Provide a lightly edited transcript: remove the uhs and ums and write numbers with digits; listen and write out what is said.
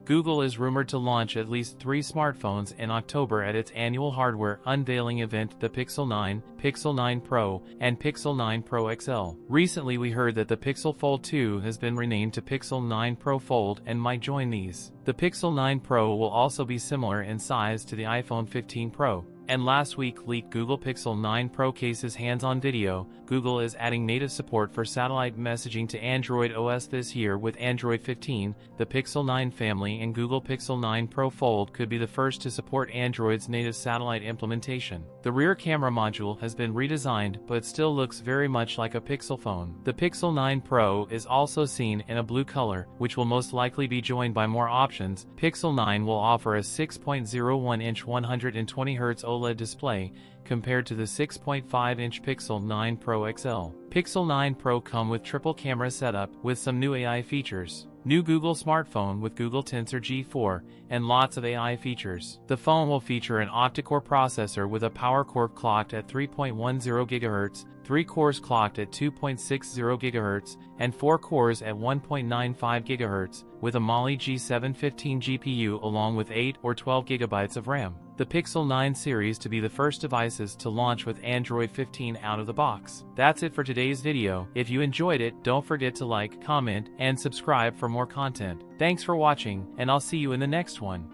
Google is rumored to launch at least 3 smartphones in October at its annual hardware unveiling event, the Pixel 9, Pixel 9 Pro, and Pixel 9 Pro XL. Recently we heard that the Pixel Fold 2 has been renamed to Pixel 9 Pro Fold and might join these. The Pixel 9 Pro will also be similar in size to the iPhone 15 Pro. And last week leaked Google Pixel 9 Pro case's hands-on video. Google is adding native support for satellite messaging to Android OS this year with Android 15. The Pixel 9 family and Google Pixel 9 Pro Fold could be the first to support Android's native satellite implementation. The rear camera module has been redesigned, but still looks very much like a Pixel phone. The Pixel 9 Pro is also seen in a blue color, which will most likely be joined by more options. Pixel 9 will offer a 6.01-inch 120Hz OLED display, compared to the 6.5-inch Pixel 9 Pro XL. Pixel 9 Pro come with triple camera setup with some new AI features. New Google smartphone with Google Tensor G4, and lots of AI features. The phone will feature an octa-core processor with a power core clocked at 3.10 GHz, 3 cores clocked at 2.60 GHz, and 4 cores at 1.95 GHz, with a Mali G715 GPU along with 8 or 12 GB of RAM. The Pixel 9 series to be the first devices to launch with Android 15 out of the box. That's it for today's video. If you enjoyed it, don't forget to like, comment, and subscribe for more content. Thanks for watching, and I'll see you in the next one.